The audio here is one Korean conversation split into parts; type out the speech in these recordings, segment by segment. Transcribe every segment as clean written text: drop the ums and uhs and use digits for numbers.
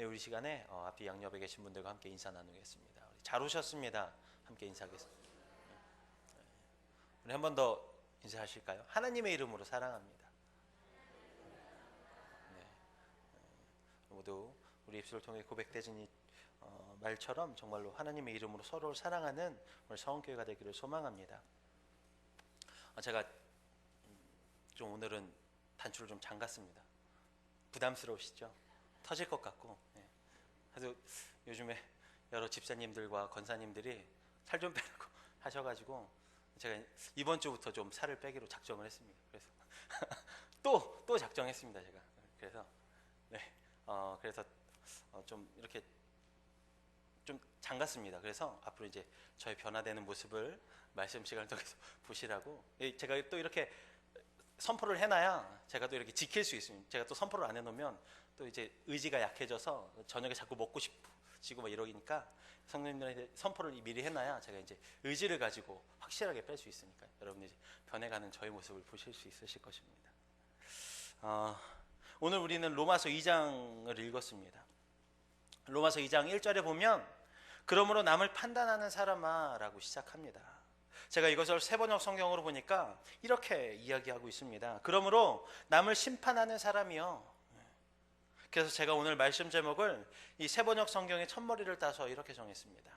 네, 우리 시간에 앞뒤 양옆에 계신 분들과 함께 인사 나누겠습니다. 잘 오셨습니다. 함께 인사하겠습니다. 우리 한 번 더 인사하실까요? 하나님의 이름으로 사랑합니다. 네, 모두 우리 입술을 통해 고백되진 이 말처럼 정말로 하나님의 이름으로 서로를 사랑하는 오늘 서원교회가 되기를 소망합니다. 제가 좀 오늘은 단추를 좀 잠갔습니다. 부담스러우시죠? 터질 것 같고. 그래서 요즘에 여러 집사님들과 권사님들이 살 좀 빼라고 하셔가지고 제가 이번 주부터 좀 살을 빼기로 작정을 했습니다. 그래서 또 작정했습니다, 제가. 그래서 그래서 좀 이렇게 좀 잠갔습니다. 그래서 앞으로 이제 저의 변화되는 모습을 말씀 시간을 통해서 보시라고. 제가 또 이렇게 선포를 해놔야 제가 또 이렇게 지킬 수 있습니다. 제가 또 선포를 안 해놓으면 또 이제 의지가 약해져서 저녁에 자꾸 먹고 싶으시고 막 이러니까 성도님들한테 선포를 미리 해놔야 제가 이제 의지를 가지고 확실하게 뺄 수 있으니까 여러분들이 이제 변해가는 저의 모습을 보실 수 있으실 것입니다. 오늘 우리는 로마서 2장을 읽었습니다. 로마서 2장 1절에 보면 그러므로 남을 판단하는 사람아 라고 시작합니다. 제가 이것을 세번역 성경으로 보니까 이렇게 이야기하고 있습니다. 그러므로 남을 심판하는 사람이요. 그래서 제가 오늘 말씀 제목을 이 세번역 성경의 첫머리를 따서 이렇게 정했습니다.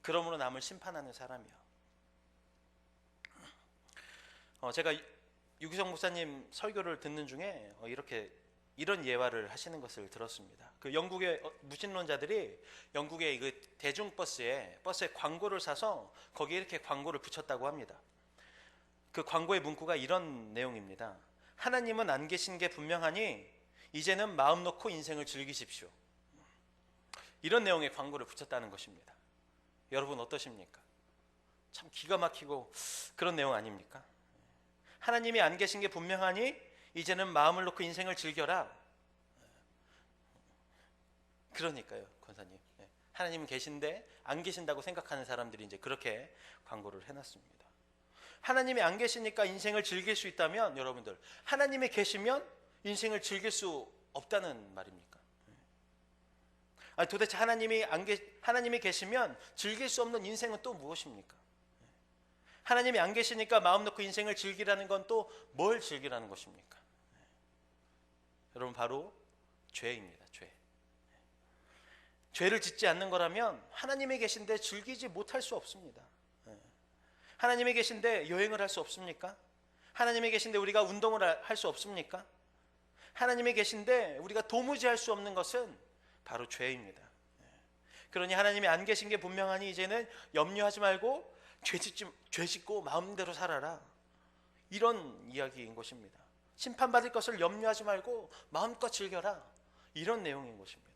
그러므로 남을 심판하는 사람이요. 제가 유기성 목사님 설교를 듣는 중에 이런 예화를 하시는 것을 들었습니다. 그 영국의 무신론자들이 영국의 그 대중버스에 광고를 사서 거기에 이렇게 광고를 붙였다고 합니다. 그 광고의 문구가 이런 내용입니다. 하나님은 안 계신 게 분명하니 이제는 마음 놓고 인생을 즐기십시오. 이런 내용의 광고를 붙였다는 것입니다. 여러분 어떠십니까? 참 기가 막히고 그런 내용 아닙니까? 하나님이 안 계신 게 분명하니 이제는 마음을 놓고 인생을 즐겨라. 그러니까요, 권사님. 하나님은 계신데 안 계신다고 생각하는 사람들이 이제 그렇게 광고를 해놨습니다. 하나님이 안 계시니까 인생을 즐길 수 있다면 여러분들 하나님이 계시면 인생을 즐길 수 없다는 말입니까? 아니, 도대체 하나님이 계시면 즐길 수 없는 인생은 또 무엇입니까? 하나님이 안 계시니까 마음 놓고 인생을 즐기라는 건 또 뭘 즐기라는 것입니까? 여러분 바로 죄입니다. 죄를 짓지 않는 거라면 하나님이 계신데 즐기지 못할 수 없습니다. 하나님이 계신데 여행을 할 수 없습니까? 하나님이 계신데 우리가 운동을 할 수 없습니까? 하나님이 계신데 우리가 도무지 할 수 없는 것은 바로 죄입니다. 그러니 하나님이 안 계신 게 분명하니 이제는 염려하지 말고 죄 짓고 마음대로 살아라. 이런 이야기인 것입니다. 심판받을 것을 염려하지 말고 마음껏 즐겨라. 이런 내용인 것입니다.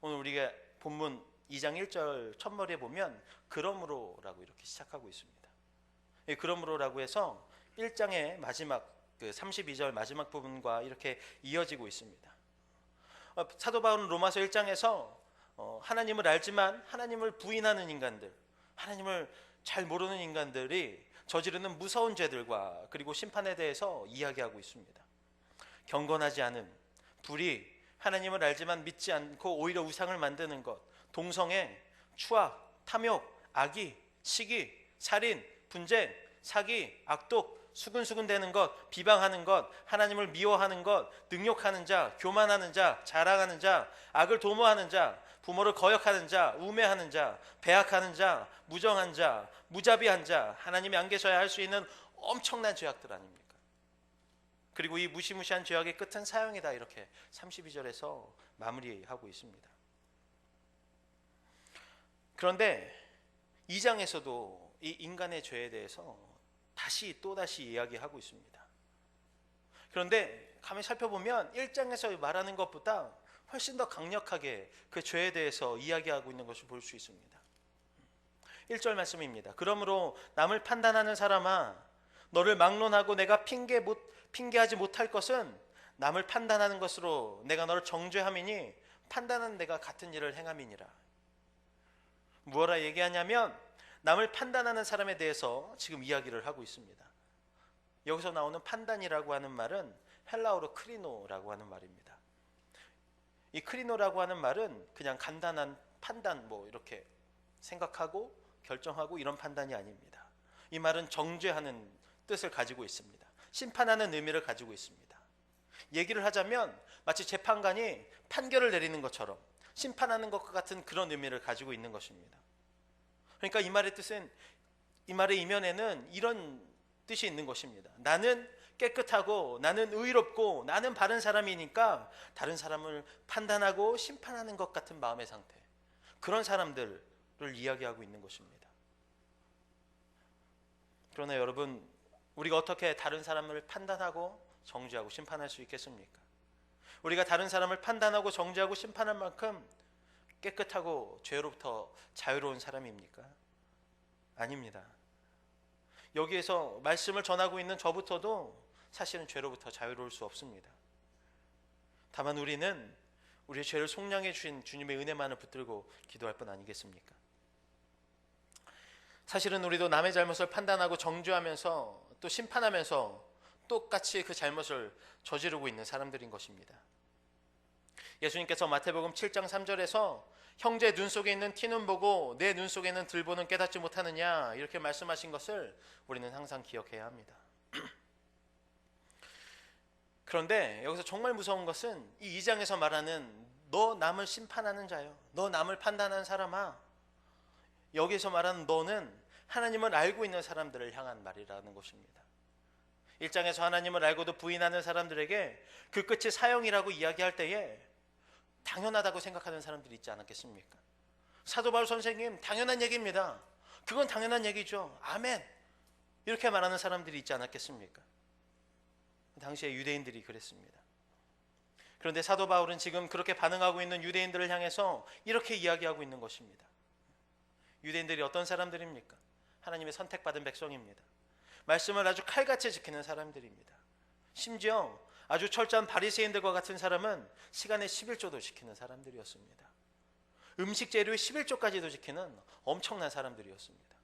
오늘 우리가 본문 2장 1절 첫머리에 보면 그러므로라고 이렇게 시작하고 있습니다. 그러므로라고 해서 1장의 마지막 32절 마지막 부분과 이렇게 이어지고 있습니다. 사도 바울은 로마서 1장에서 하나님을 알지만 하나님을 부인하는 인간들, 하나님을 잘 모르는 인간들이 저지르는 무서운 죄들과 그리고 심판에 대해서 이야기하고 있습니다. 경건하지 않음, 불의, 하나님을 알지만 믿지 않고 오히려 우상을 만드는 것, 동성애, 추악, 탐욕, 악의, 시기, 살인, 분쟁, 사기, 악독, 수근수근대는 것, 비방하는 것, 하나님을 미워하는 것, 능욕하는 자, 교만하는 자, 자랑하는 자, 악을 도모하는 자, 부모를 거역하는 자, 우매하는 자, 배악하는 자, 무정한 자, 무자비한 자, 하나님이 안 계셔야 할 수 있는 엄청난 죄악들 아닙니까? 그리고 이 무시무시한 죄악의 끝은 사형이다. 이렇게 32절에서 마무리하고 있습니다. 그런데 2장에서도 이 인간의 죄에 대해서 또다시 이야기하고 있습니다. 그런데 가만히 살펴보면 1장에서 말하는 것보다 훨씬 더 강력하게 그 죄에 대해서 이야기하고 있는 것을 볼 수 있습니다. 1절 말씀입니다. 그러므로 남을 판단하는 사람아, 너를 막론하고 내가 핑계하지 못할 것은 남을 판단하는 것으로 내가 너를 정죄함이니 판단하는 내가 같은 일을 행함이니라. 무엇라 얘기하냐면 남을 판단하는 사람에 대해서 지금 이야기를 하고 있습니다. 여기서 나오는 판단이라고 하는 말은 헬라어로 크리노라고 하는 말입니다. 이 크리노라고 하는 말은 그냥 간단한 판단, 이렇게 생각하고 결정하고 이런 판단이 아닙니다. 이 말은 정죄하는 뜻을 가지고 있습니다. 심판하는 의미를 가지고 있습니다. 얘기를 하자면 마치 재판관이 판결을 내리는 것처럼 심판하는 것과 같은 그런 의미를 가지고 있는 것입니다. 그러니까 이 말의 뜻은, 이 말의 이면에는 이런 뜻이 있는 것입니다. 나는 깨끗하고 나는 의롭고 나는 바른 사람이니까 다른 사람을 판단하고 심판하는 것 같은 마음의 상태, 그런 사람들을 이야기하고 있는 것입니다. 그러나 여러분, 우리가 어떻게 다른 사람을 판단하고 정죄하고 심판할 수 있겠습니까? 우리가 다른 사람을 판단하고 정죄하고 심판할 만큼 깨끗하고 죄로부터 자유로운 사람입니까? 아닙니다. 여기에서 말씀을 전하고 있는 저부터도 사실은 죄로부터 자유로울 수 없습니다. 다만 우리는 우리의 죄를 속량해 주신 주님의 은혜만을 붙들고 기도할 뿐 아니겠습니까? 사실은 우리도 남의 잘못을 판단하고 정죄하면서 또 심판하면서 똑같이 그 잘못을 저지르고 있는 사람들인 것입니다. 예수님께서 마태복음 7장 3절에서 형제 눈 속에 있는 티는 보고 내 눈 속에 있는 들보는 깨닫지 못하느냐, 이렇게 말씀하신 것을 우리는 항상 기억해야 합니다. 그런데 여기서 정말 무서운 것은 이 2장에서 말하는 너 남을 심판하는 자요, 너 남을 판단하는 사람아, 여기서 말하는 너는 하나님을 알고 있는 사람들을 향한 말이라는 것입니다. 1장에서 하나님을 알고도 부인하는 사람들에게 그 끝이 사형이라고 이야기할 때에 당연하다고 생각하는 사람들이 있지 않았겠습니까? 사도 바울 선생님, 당연한 얘기입니다. 그건 당연한 얘기죠. 아멘. 이렇게 말하는 사람들이 있지 않았겠습니까? 당시에 유대인들이 그랬습니다. 그런데 사도 바울은 지금 그렇게 반응하고 있는 유대인들을 향해서 이렇게 이야기하고 있는 것입니다. 유대인들이 어떤 사람들입니까? 하나님의 선택받은 백성입니다. 말씀을 아주 칼같이 지키는 사람들입니다. 심지어 아주 철저한 바리새인들과 같은 사람은 시간의 11조도 지키는 사람들이었습니다. 음식 재료의 11조까지도 지키는 엄청난 사람들이었습니다.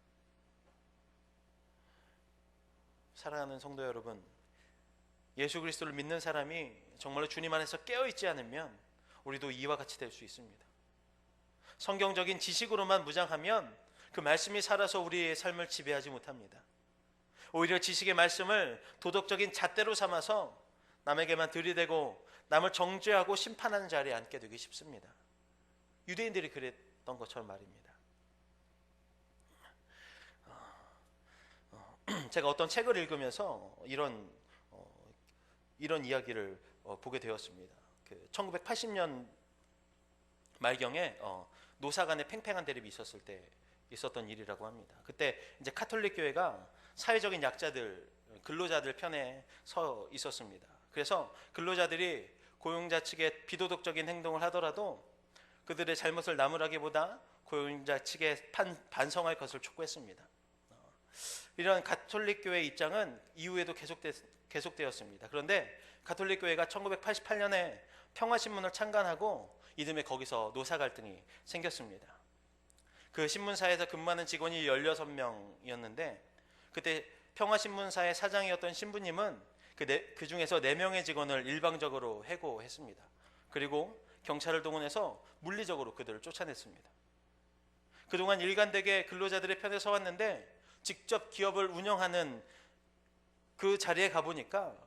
사랑하는 성도 여러분, 예수 그리스도를 믿는 사람이 정말로 주님 안에서 깨어있지 않으면 우리도 이와 같이 될 수 있습니다. 성경적인 지식으로만 무장하면 그 말씀이 살아서 우리의 삶을 지배하지 못합니다. 오히려 지식의 말씀을 도덕적인 잣대로 삼아서 남에게만 들이대고 남을 정죄하고 심판하는 자리에 앉게 되기 쉽습니다. 유대인들이 그랬던 것처럼 말입니다. 제가 어떤 책을 읽으면서 이런 이야기를 보게 되었습니다. 1980년 말경에 노사 간의 팽팽한 대립이 있었을 때 있었던 일이라고 합니다. 그때 이제 카톨릭 교회가 사회적인 약자들, 근로자들 편에 서 있었습니다. 그래서 근로자들이 고용자 측의 비도덕적인 행동을 하더라도 그들의 잘못을 나무라기보다 고용자 측에 반성할 것을 촉구했습니다. 이런 가톨릭 교회의 입장은 이후에도 계속되었습니다. 그런데 가톨릭 교회가 1988년에 평화신문을 창간하고 이듬해 거기서 노사 갈등이 생겼습니다. 그 신문사에서 근무하는 직원이 16명이었는데 그때 평화신문사의 사장이었던 신부님은 그 중에서 4명의 직원을 일방적으로 해고했습니다. 그리고 경찰을 동원해서 물리적으로 그들을 쫓아냈습니다. 그동안 일관되게 근로자들의 편에 서왔는데 직접 기업을 운영하는 그 자리에 가보니까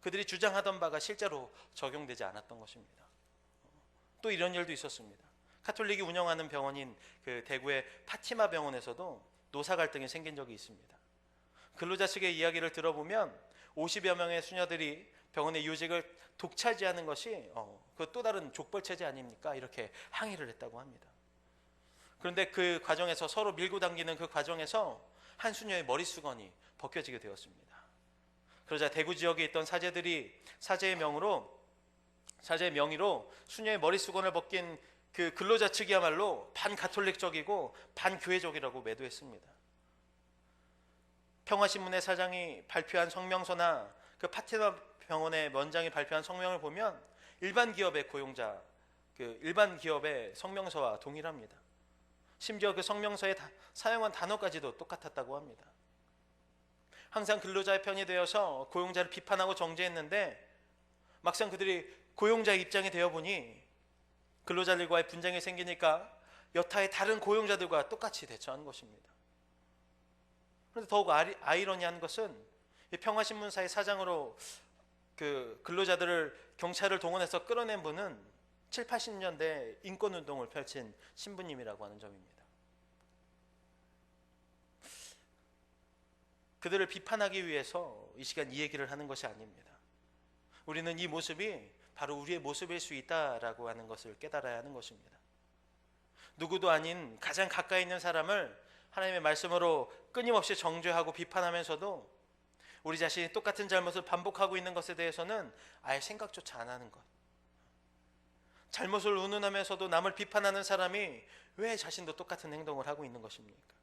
그들이 주장하던 바가 실제로 적용되지 않았던 것입니다. 또 이런 일도 있었습니다. 카톨릭이 운영하는 병원인 그 대구의 파티마 병원에서도 노사 갈등이 생긴 적이 있습니다. 근로자 측의 이야기를 들어보면 50여 명의 수녀들이 병원의 요직을 독차지하는 것이 그 또 다른 족벌 체제 아닙니까? 이렇게 항의를 했다고 합니다. 그런데 그 과정에서 서로 밀고 당기는 그 과정에서 한 수녀의 머리수건이 벗겨지게 되었습니다. 그러자 대구 지역에 있던 사제들이 사제의 명의로 수녀의 머리수건을 벗긴 그 근로자 측이야말로 반가톨릭적이고 반교회적이라고 매도했습니다. 평화신문의 사장이 발표한 성명서나 그 파티마 병원의 원장이 발표한 성명을 보면 일반 기업의 성명서와 동일합니다. 심지어 그 성명서에 사용한 단어까지도 똑같았다고 합니다. 항상 근로자의 편이 되어서 고용자를 비판하고 정죄했는데 막상 그들이 고용자의 입장이 되어 보니 근로자들과의 분쟁이 생기니까 여타의 다른 고용자들과 똑같이 대처하는 것입니다. 그런데 더욱 아이러니한 것은 이 평화신문사의 사장으로 그 근로자들을 경찰을 동원해서 끌어낸 분은 7, 80년대 인권운동을 펼친 신부님이라고 하는 점입니다. 그들을 비판하기 위해서 이 시간 이 얘기를 하는 것이 아닙니다. 우리는 이 모습이 바로 우리의 모습일 수 있다라고 하는 것을 깨달아야 하는 것입니다. 누구도 아닌 가장 가까이 있는 사람을 하나님의 말씀으로 끊임없이 정죄하고 비판하면서도 우리 자신이 똑같은 잘못을 반복하고 있는 것에 대해서는 아예 생각조차 안 하는 것. 잘못을 운운하면서도 남을 비판하는 사람이 왜 자신도 똑같은 행동을 하고 있는 것입니까?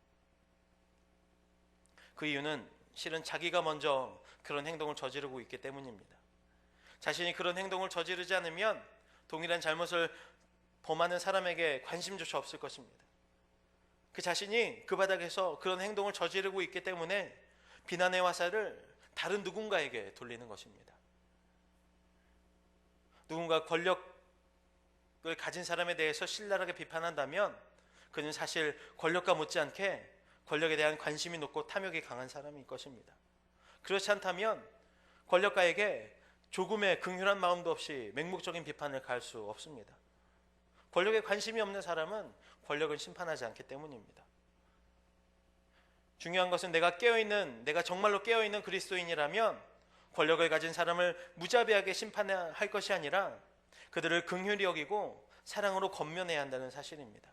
그 이유는 실은 자기가 먼저 그런 행동을 저지르고 있기 때문입니다. 자신이 그런 행동을 저지르지 않으면 동일한 잘못을 범하는 사람에게 관심조차 없을 것입니다. 그 자신이 그 바닥에서 그런 행동을 저지르고 있기 때문에 비난의 화살을 다른 누군가에게 돌리는 것입니다. 누군가 권력을 가진 사람에 대해서 신랄하게 비판한다면 그는 사실 권력과 못지않게 권력에 대한 관심이 높고 탐욕이 강한 사람일 것입니다. 그렇지 않다면 권력가에게 조금의 긍휼한 마음도 없이 맹목적인 비판을 가할 수 없습니다. 권력에 관심이 없는 사람은 권력을 심판하지 않기 때문입니다. 중요한 것은 내가 정말로 깨어있는 그리스도인이라면 권력을 가진 사람을 무자비하게 심판할 것이 아니라 그들을 긍휼히 여기고 사랑으로 권면해야 한다는 사실입니다.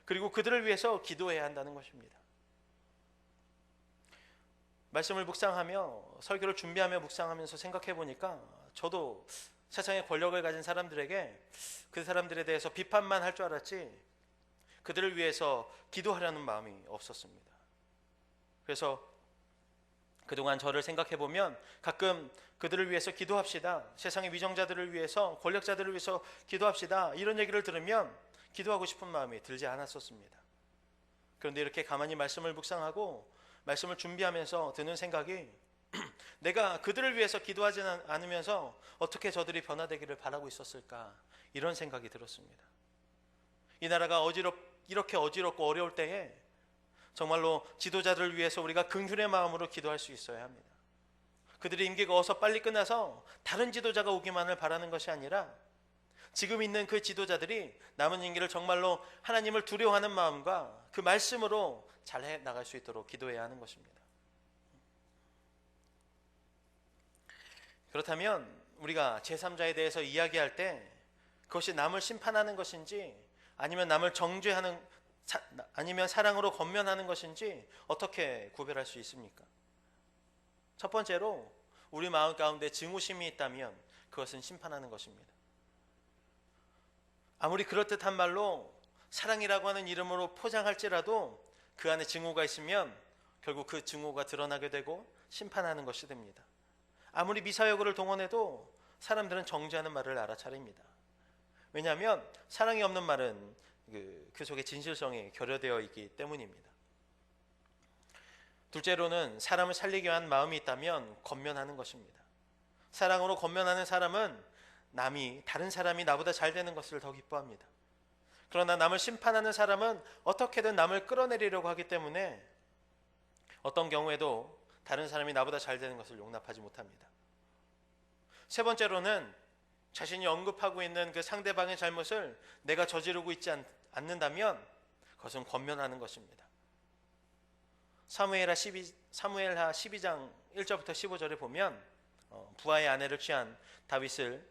그리고 그들을 위해서 기도해야 한다는 것입니다. 말씀을 묵상하며 설교를 준비하며 묵상하면서 생각해 보니까 저도 세상의 권력을 가진 사람들에게 그 사람들에 대해서 비판만 할 줄 알았지 그들을 위해서 기도하려는 마음이 없었습니다. 그래서 그동안 저를 생각해 보면 가끔 그들을 위해서 기도합시다. 세상의 위정자들을 위해서, 권력자들을 위해서 기도합시다. 이런 얘기를 들으면 기도하고 싶은 마음이 들지 않았었습니다. 그런데 이렇게 가만히 말씀을 묵상하고 말씀을 준비하면서 드는 생각이 내가 그들을 위해서 기도하지 않으면서 어떻게 저들이 변화되기를 바라고 있었을까, 이런 생각이 들었습니다. 이 나라가 이렇게 어지럽고 어려울 때에 정말로 지도자들을 위해서 우리가 긍휼의 마음으로 기도할 수 있어야 합니다. 그들의 임기가 어서 빨리 끝나서 다른 지도자가 오기만을 바라는 것이 아니라 지금 있는 그 지도자들이 남은 임기를 정말로 하나님을 두려워하는 마음과 그 말씀으로 잘 해나갈 수 있도록 기도해야 하는 것입니다. 그렇다면 우리가 제3자에 대해서 이야기할 때 그것이 남을 심판하는 것인지 아니면 남을 정죄하는, 아니면 사랑으로 권면하는 것인지 어떻게 구별할 수 있습니까? 첫 번째로 우리 마음 가운데 증오심이 있다면 그것은 심판하는 것입니다. 아무리 그럴듯한 말로 사랑이라고 하는 이름으로 포장할지라도 그 안에 증오가 있으면 결국 그 증오가 드러나게 되고 심판하는 것이 됩니다. 아무리 미사여구를 동원해도 사람들은 정죄하는 말을 알아차립니다. 왜냐하면 사랑이 없는 말은 그 속에 진실성이 결여되어 있기 때문입니다. 둘째로는 사람을 살리기 위한 마음이 있다면 권면하는 것입니다. 사랑으로 권면하는 사람은 다른 사람이 나보다 잘 되는 것을 더 기뻐합니다. 그러나 남을 심판하는 사람은 어떻게든 남을 끌어내리려고 하기 때문에 어떤 경우에도 다른 사람이 나보다 잘 되는 것을 용납하지 못합니다. 세 번째로는 자신이 언급하고 있는 그 상대방의 잘못을 내가 저지르고 있지 않는다면 그것은 권면하는 것입니다. 사무엘하 12장 1절부터 15절에 보면 부하의 아내를 취한 다윗을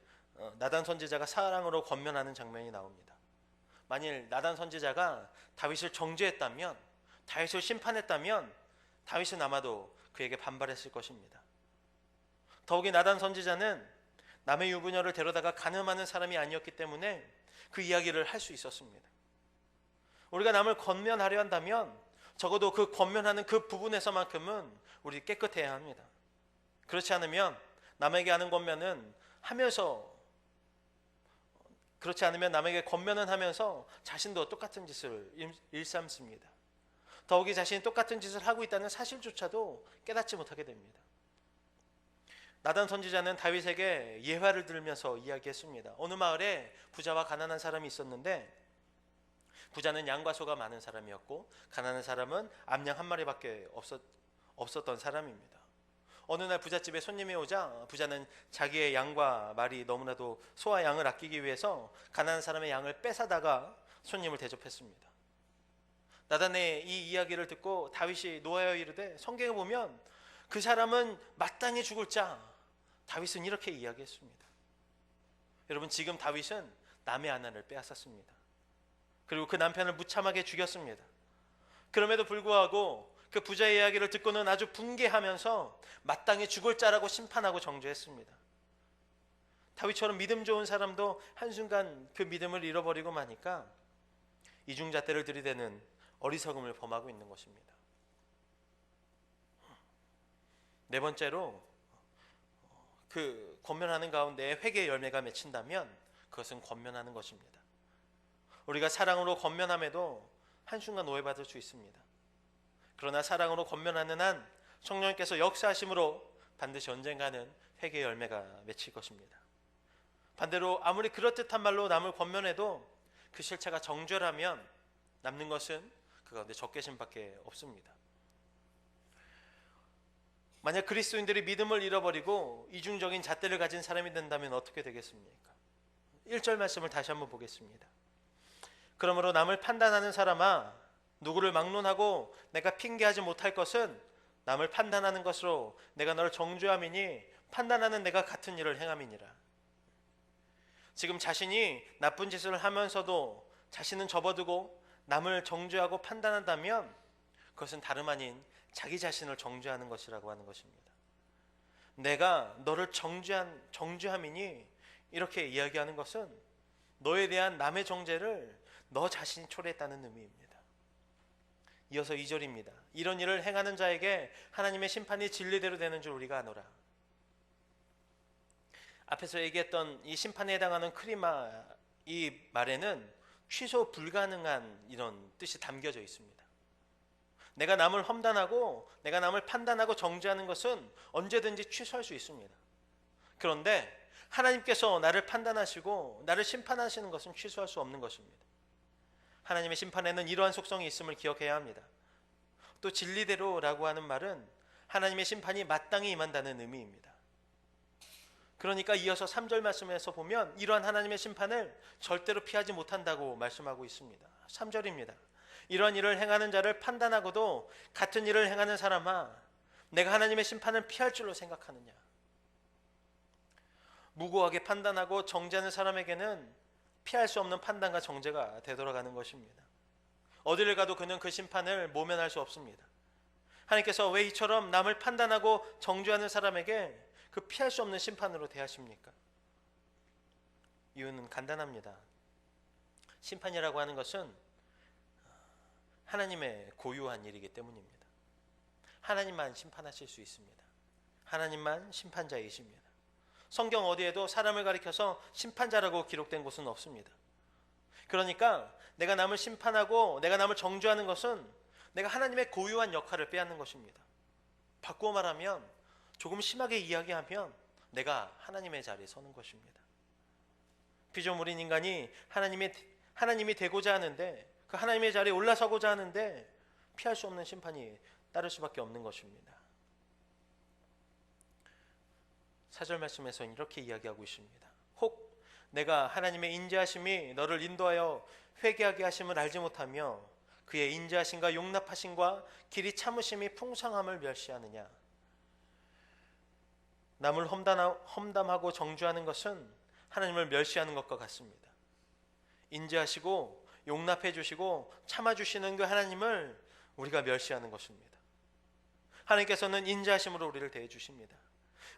나단 선지자가 사랑으로 권면하는 장면이 나옵니다. 만일 나단 선지자가 다윗을 정죄했다면, 다윗을 심판했다면 다윗은 아마도 그에게 반발했을 것입니다. 더욱이 나단 선지자는 남의 유부녀를 데려다가 간음하는 사람이 아니었기 때문에 그 이야기를 할 수 있었습니다. 우리가 남을 권면하려 한다면 적어도 그 권면하는 그 부분에서만큼은 우리 깨끗해야 합니다. 그렇지 않으면 남에게 하는 권면은 그렇지 않으면 남에게 권면은 하면서 자신도 똑같은 짓을 일삼습니다. 더욱이 자신이 똑같은 짓을 하고 있다는 사실조차도 깨닫지 못하게 됩니다. 나단 선지자는 다윗에게 예화를 들으면서 이야기했습니다. 어느 마을에 부자와 가난한 사람이 있었는데 부자는 양과 소가 많은 사람이었고 가난한 사람은 암양 한 마리밖에 없었던 사람입니다. 어느 날 부잣집에 손님이 오자 부자는 자기의 양과 말이 너무나도 소와 양을 아끼기 위해서 가난한 사람의 양을 뺏어다가 손님을 대접했습니다. 나단의 이 이야기를 듣고 다윗이 노하여 이르되, 성경에 보면 그 사람은 마땅히 죽을 자, 다윗은 이렇게 이야기했습니다. 여러분, 지금 다윗은 남의 아내를 빼앗았습니다. 그리고 그 남편을 무참하게 죽였습니다. 그럼에도 불구하고 그 부자의 이야기를 듣고는 아주 분개하면서 마땅히 죽을 자라고 심판하고 정죄했습니다. 다윗처럼 믿음 좋은 사람도 한순간 그 믿음을 잃어버리고 마니까 이중잣대를 들이대는 어리석음을 범하고 있는 것입니다. 네 번째로, 그 권면하는 가운데 회개의 열매가 맺힌다면 그것은 권면하는 것입니다. 우리가 사랑으로 권면함에도 한순간 오해받을 수 있습니다. 그러나 사랑으로 권면하는 한 성령님께서 역사하심으로 반드시 언젠가는 회개의 열매가 맺힐 것입니다. 반대로 아무리 그럴듯한 말로 남을 권면해도 그 실체가 정죄라면 남는 것은 그 가운데 적개심밖에 없습니다. 만약 그리스도인들이 믿음을 잃어버리고 이중적인 잣대를 가진 사람이 된다면 어떻게 되겠습니까? 1절 말씀을 다시 한번 보겠습니다. 그러므로 남을 판단하는 사람아, 누구를 막론하고 내가 핑계하지 못할 것은 남을 판단하는 것으로 내가 너를 정죄함이니 판단하는 내가 같은 일을 행함이니라. 지금 자신이 나쁜 짓을 하면서도 자신은 접어두고 남을 정죄하고 판단한다면 그것은 다름 아닌 자기 자신을 정죄하는 것이라고 하는 것입니다. 내가 너를 정죄함이니 이렇게 이야기하는 것은 너에 대한 남의 정죄를 너 자신이 초래했다는 의미입니다. 이어서 2절입니다. 이런 일을 행하는 자에게 하나님의 심판이 진리대로 되는 줄 우리가 아노라. 앞에서 얘기했던 이 심판에 해당하는 크리마, 이 말에는 취소 불가능한 이런 뜻이 담겨져 있습니다. 내가 남을 험단하고 내가 남을 판단하고 정죄하는 것은 언제든지 취소할 수 있습니다. 그런데 하나님께서 나를 판단하시고 나를 심판하시는 것은 취소할 수 없는 것입니다. 하나님의 심판에는 이러한 속성이 있음을 기억해야 합니다. 또 진리대로라고 하는 말은 하나님의 심판이 마땅히 임한다는 의미입니다. 그러니까 이어서 3절 말씀에서 보면 이러한 하나님의 심판을 절대로 피하지 못한다고 말씀하고 있습니다. 3절입니다. 이러한 일을 행하는 자를 판단하고도 같은 일을 행하는 사람아, 내가 하나님의 심판을 피할 줄로 생각하느냐. 무고하게 판단하고 정죄하는 사람에게는 피할 수 없는 판단과 정죄가 되돌아가는 것입니다. 어디를 가도 그는 그 심판을 모면할 수 없습니다. 하나님께서 왜 이처럼 남을 판단하고 정죄하는 사람에게 그 피할 수 없는 심판으로 대하십니까? 이유는 간단합니다. 심판이라고 하는 것은 하나님의 고유한 일이기 때문입니다. 하나님만 심판하실 수 있습니다. 하나님만 심판자이십니다. 성경 어디에도 사람을 가리켜서 심판자라고 기록된 곳은 없습니다. 그러니까 내가 남을 심판하고 내가 남을 정죄하는 것은 내가 하나님의 고유한 역할을 빼앗는 것입니다. 바꾸어 말하면, 조금 심하게 이야기하면 내가 하나님의 자리에 서는 것입니다. 피조물인 인간이 하나님이 되고자 하는데, 그 하나님의 자리에 올라서고자 하는데 피할 수 없는 심판이 따를 수밖에 없는 것입니다. 4절 말씀에서는 이렇게 이야기하고 있습니다. 혹 내가 하나님의 인자하심이 너를 인도하여 회개하게 하심을 알지 못하며 그의 인자하심과 용납하심과 길이 참으심이 풍성함을 멸시하느냐. 남을 험담하고 정죄하는 것은 하나님을 멸시하는 것과 같습니다. 인자하시고 용납해 주시고 참아주시는 그 하나님을 우리가 멸시하는 것입니다. 하나님께서는 인자하심으로 우리를 대해 주십니다.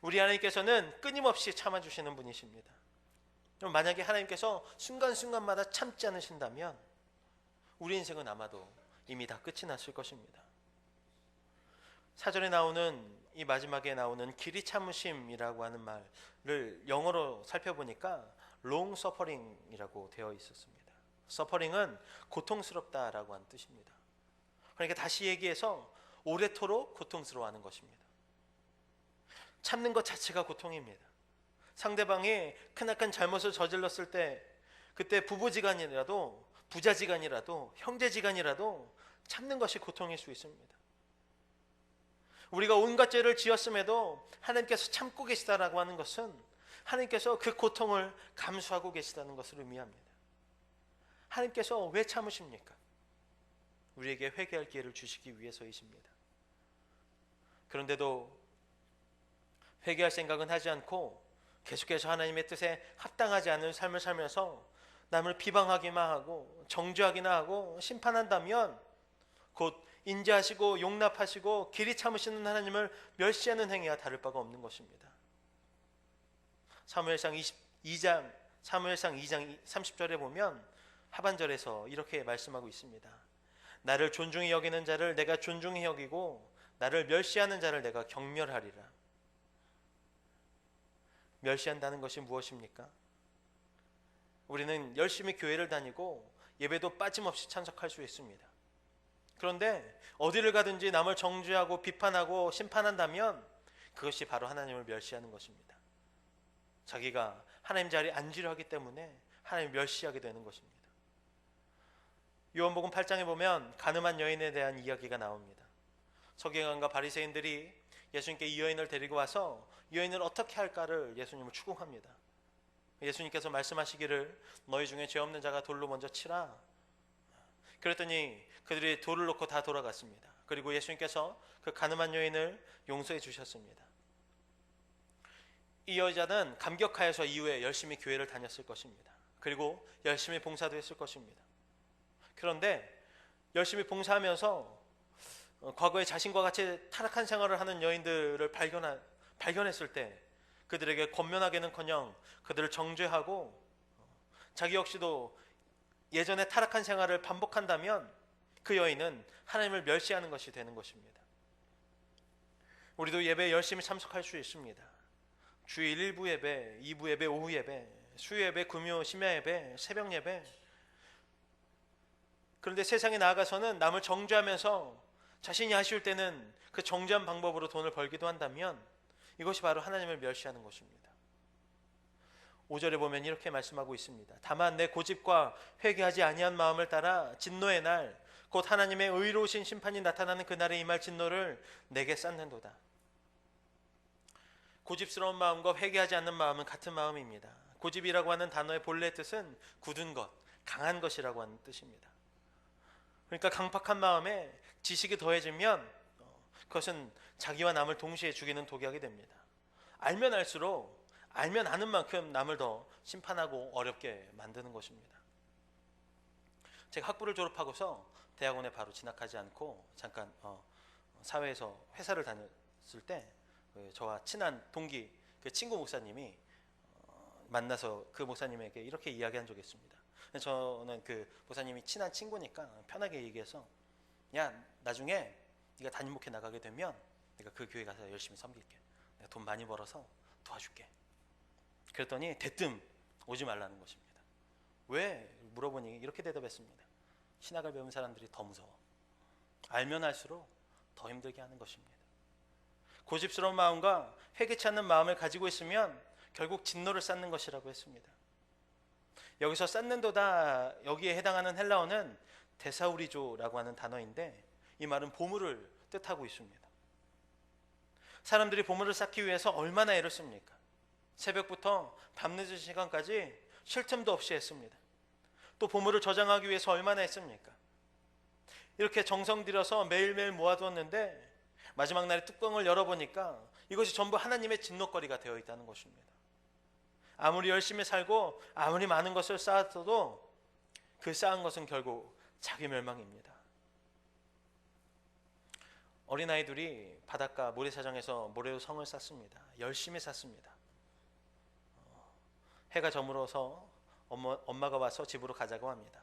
우리 하나님께서는 끊임없이 참아주시는 분이십니다. 만약에 하나님께서 순간순간마다 참지 않으신다면 우리 인생은 아마도 이미 다 끝이 났을 것입니다. 4절에 나오는, 이 마지막에 나오는 길이 참으심이라고 하는 말을 영어로 살펴보니까 long suffering이라고 되어 있었습니다. suffering은 고통스럽다라고 하는 뜻입니다. 그러니까 다시 얘기해서 오래도록 고통스러워하는 것입니다. 참는 것 자체가 고통입니다. 상대방이 크나큰 잘못을 저질렀을 때 그때 부부지간이라도 부자지간이라도 형제지간이라도 참는 것이 고통일 수 있습니다. 우리가 온갖 죄를 지었음에도 하나님께서 참고 계시다라고 하는 것은 하나님께서 그 고통을 감수하고 계시다는 것을 의미합니다. 하나님께서 왜 참으십니까? 우리에게 회개할 기회를 주시기 위해서이십니다. 그런데도 회개할 생각은 하지 않고 계속해서 하나님의 뜻에 합당하지 않은 삶을 살면서 남을 비방하기만 하고 정죄하기나 하고 심판한다면 곧 인자하시고 용납하시고 길이 참으시는 하나님을 멸시하는 행위와 다를 바가 없는 것입니다. 사무엘상 2장 30절에 보면 하반절에서 이렇게 말씀하고 있습니다. 나를 존중히 여기는 자를 내가 존중히 여기고 나를 멸시하는 자를 내가 경멸하리라. 멸시한다는 것이 무엇입니까? 우리는 열심히 교회를 다니고 예배도 빠짐없이 참석할 수 있습니다. 그런데 어디를 가든지 남을 정죄하고 비판하고 심판한다면 그것이 바로 하나님을 멸시하는 것입니다. 자기가 하나님 자리에 앉으려 하기 때문에 하나님을 멸시하게 되는 것입니다. 요한복음 8장에 보면 가늠한 여인에 대한 이야기가 나옵니다. 서기관과 바리새인들이 예수님께 이 여인을 데리고 와서 이 여인을 어떻게 할까를 예수님을 추궁합니다. 예수님께서 말씀하시기를 너희 중에 죄 없는 자가 돌로 먼저 치라. 그랬더니 그들이 돌을 놓고 다 돌아갔습니다. 그리고 예수님께서 그 가늠한 여인을 용서해 주셨습니다. 이 여자는 감격하여서 이후에 열심히 교회를 다녔을 것입니다. 그리고 열심히 봉사도 했을 것입니다. 그런데 열심히 봉사하면서 과거에 자신과 같이 타락한 생활을 하는 여인들을 발견했을 때 그들에게 권면하기는커녕 그들을 정죄하고 자기 역시도 예전에 타락한 생활을 반복한다면 그 여인은 하나님을 멸시하는 것이 되는 것입니다. 우리도 예배에 열심히 참석할 수 있습니다. 주일 1부 예배, 2부 예배, 오후 예배, 수요 예배, 금요 심야 예배, 새벽 예배. 그런데 세상에 나아가서는 남을 정죄하면서 자신이 아쉬울 때는 그 정죄한 방법으로 돈을 벌기도 한다면 이것이 바로 하나님을 멸시하는 것입니다. 5절에 보면 이렇게 말씀하고 있습니다. 다만 내 고집과 회개하지 아니한 마음을 따라 진노의 날 곧 하나님의 의로우신 심판이 나타나는 그날에 임할 진노를 내게 쌓는도다. 고집스러운 마음과 회개하지 않는 마음은 같은 마음입니다. 고집이라고 하는 단어의 본래 뜻은 굳은 것, 강한 것이라고 하는 뜻입니다. 그러니까 강팍한 마음에 지식이 더해지면 그것은 자기와 남을 동시에 죽이는 독약이 됩니다. 알면 알수록 알면 아는 만큼 남을 더 심판하고 어렵게 만드는 것입니다. 제가 학부를 졸업하고서 대학원에 바로 진학하지 않고 잠깐 사회에서 회사를 다녔을 때 저와 친한 동기 그 친구 목사님이 만나서 그 목사님에게 이렇게 이야기한 적이 있습니다. 저는 그 목사님이 친한 친구니까 편하게 얘기해서 야 나중에 네가 담임 목회 나가게 되면 내가 그 교회 가서 열심히 섬길게. 내가 돈 많이 벌어서 도와줄게. 그랬더니 대뜸 오지 말라는 것입니다. 왜? 물어보니 이렇게 대답했습니다. 신학을 배운 사람들이 더 무서워. 알면 알수록 더 힘들게 하는 것입니다. 고집스러운 마음과 회개치 않는 마음을 가지고 있으면 결국 진노를 쌓는 것이라고 했습니다. 여기서 쌓는도다 여기에 해당하는 헬라어는 데사우리조라고 하는 단어인데 이 말은 보물을 뜻하고 있습니다. 사람들이 보물을 쌓기 위해서 얼마나 애를 씁니까? 새벽부터 밤늦은 시간까지 쉴 틈도 없이 했습니다. 또 보물을 저장하기 위해서 얼마나 했습니까? 이렇게 정성 들여서 매일매일 모아두었는데 마지막 날에 뚜껑을 열어보니까 이것이 전부 하나님의 진노거리가 되어 있다는 것입니다. 아무리 열심히 살고 아무리 많은 것을 쌓았어도 그 쌓은 것은 결국 자기 멸망입니다. 어린아이들이 바닷가 모래사장에서 모래로 성을 쌓습니다. 열심히 쌓습니다. 해가 저물어서 엄마가 와서 집으로 가자고 합니다.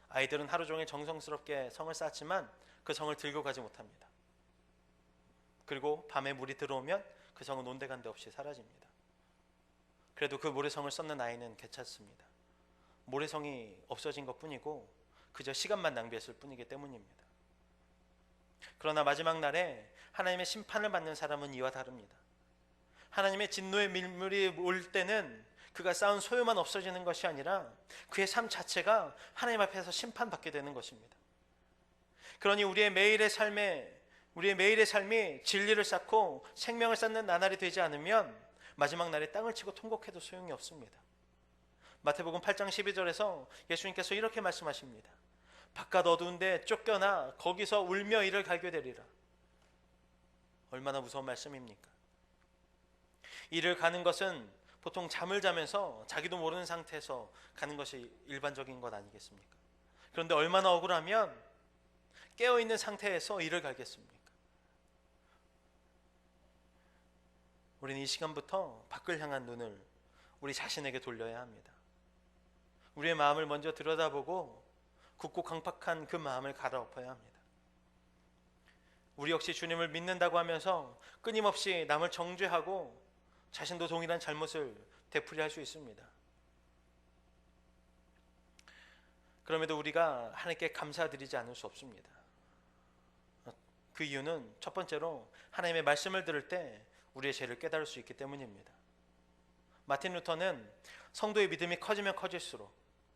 아이들은 하루 종일 정성스럽게 성을 쌓지만 그 성을 들고 가지 못합니다. 그리고 밤에 물이 들어오면 그 성은 온데간데 없이 사라집니다. 그래도 그 모래성을 쌓는 아이는 괜찮습니다. 모래성이 없어진 것뿐이고 그저 시간만 낭비했을 뿐이기 때문입니다. 그러나 마지막 날에 하나님의 심판을 받는 사람은 이와 다릅니다. 하나님의 진노의 밀물이 올 때는 그가 쌓은 소유만 없어지는 것이 아니라 그의 삶 자체가 하나님 앞에서 심판받게 되는 것입니다. 그러니 우리의 매일의 삶이 진리를 쌓고 생명을 쌓는 나날이 되지 않으면 마지막 날에 땅을 치고 통곡해도 소용이 없습니다. 마태복음 8장 12절에서 예수님께서 이렇게 말씀하십니다. 바깥 어두운데 쫓겨나 거기서 울며 이를 갈게 되리라. 얼마나 무서운 말씀입니까? 이를 가는 것은 보통 잠을 자면서 자기도 모르는 상태에서 가는 것이 일반적인 것 아니겠습니까? 그런데 얼마나 억울하면 깨어있는 상태에서 이를 갈겠습니까? 우리는 이 시간부터 밖을 향한 눈을 우리 자신에게 돌려야 합니다. 우리의 마음을 먼저 들여다보고 굳고 강팍한 그 마음을 갈아엎어야 합니다. 우리 역시 주님을 믿는다고 하면서 끊임없이 남을 정죄하고 자신도 동일한 잘못을 되풀이할 수 있습니다. 그럼에도 우리가 하나님께 감사드리지 않을 수 없습니다. 그 이유는 첫 번째로 하나님의 말씀을 들을 때 우리의 죄를 깨달을 수 있기 때문입니다. 마틴 루터는 성도의 믿음이 커지면 커질수록,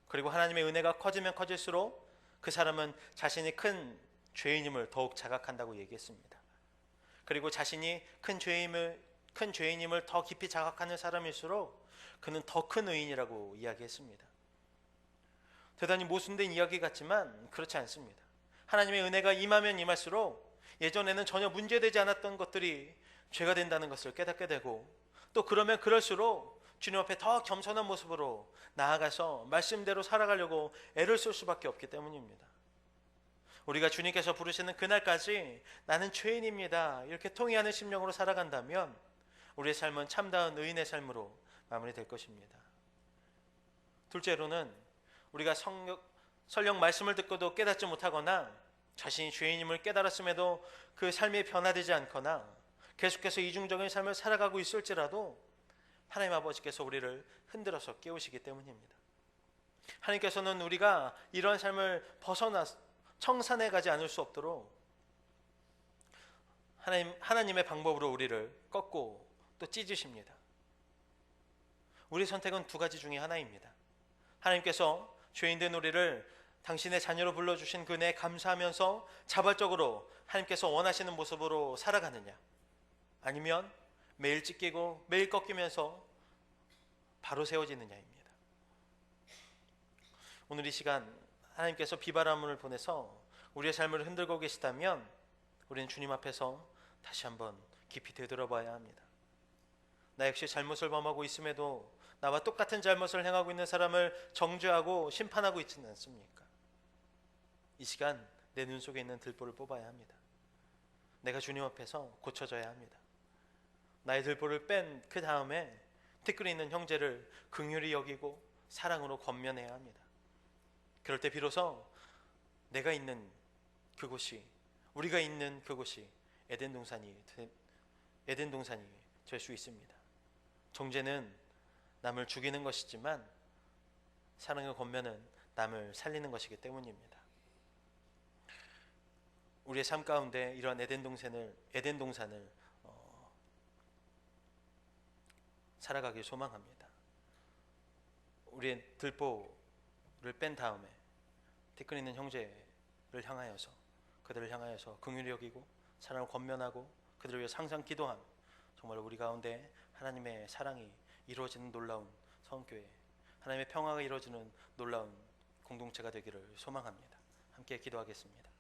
그리고 하나님의 은혜가 커지면 커질수록 그 사람은 자신이 큰 죄인임을 더욱 자각한다고 얘기했습니다. 그리고 자신이 큰 죄인임을 더 깊이 자각하는 사람일수록 그는 더 큰 의인이라고 이야기했습니다. 대단히 모순된 이야기 같지만 그렇지 않습니다. 하나님의 은혜가 임하면 임할수록 예전에는 전혀 문제되지 않았던 것들이 죄가 된다는 것을 깨닫게 되고, 또 그러면 그럴수록 주님 앞에 더 겸손한 모습으로 나아가서 말씀대로 살아가려고 애를 쓸 수밖에 없기 때문입니다. 우리가 주님께서 부르시는 그날까지 나는 죄인입니다, 이렇게 통회하는 심령으로 살아간다면 우리의 삶은 참다운 의인의 삶으로 마무리될 것입니다. 둘째로는 우리가 설령 말씀을 듣고도 깨닫지 못하거나 자신이 죄인임을 깨달았음에도 그 삶이 변화되지 않거나 계속해서 이중적인 삶을 살아가고 있을지라도 하나님 아버지께서 우리를 흔들어서 깨우시기 때문입니다. 하나님께서는 우리가 이런 삶을 벗어나 청산해 가지 않을 수 없도록 하나님의 방법으로 우리를 꺾고 또 찢으십니다. 우리의 선택은 두 가지 중에 하나입니다. 하나님께서 죄인된 우리를 당신의 자녀로 불러주신 그 은혜에 감사하면서 자발적으로 하나님께서 원하시는 모습으로 살아가느냐, 아니면 매일 찢기고 매일 꺾이면서 바로 세워지느냐입니다. 오늘 이 시간 하나님께서 비바람을 보내서 우리의 삶을 흔들고 계시다면 우리는 주님 앞에서 다시 한번 깊이 되돌아봐야 합니다. 나 역시 잘못을 범하고 있음에도 나와 똑같은 잘못을 행하고 있는 사람을 정죄하고 심판하고 있지는 않습니까? 이 시간 내 눈 속에 있는 들보를 뽑아야 합니다. 내가 주님 앞에서 고쳐져야 합니다. 나의 들보를 뺀 그 다음에 티끌이 있는 형제를 긍휼히 여기고 사랑으로 권면해야 합니다. 그럴 때 비로소 내가 있는 그곳이, 우리가 있는 그곳이 에덴 동산이 될 수 있습니다. 정죄는 남을 죽이는 것이지만 사랑의 권면은 남을 살리는 것이기 때문입니다. 우리의 삶 가운데 이러한 에덴 동산을 살아가길 소망합니다. 우리의 들보를 뺀 다음에 티끌 있는 형제를 향하여서, 그들을 향하여서 긍휼히 여기고 사랑을 권면하고 그들을 위해 항상 기도함, 정말 우리 가운데 하나님의 사랑이 이루어지는 놀라운 성교회, 하나님의 평화가 이루어지는 놀라운 공동체가 되기를 소망합니다. 함께 기도하겠습니다.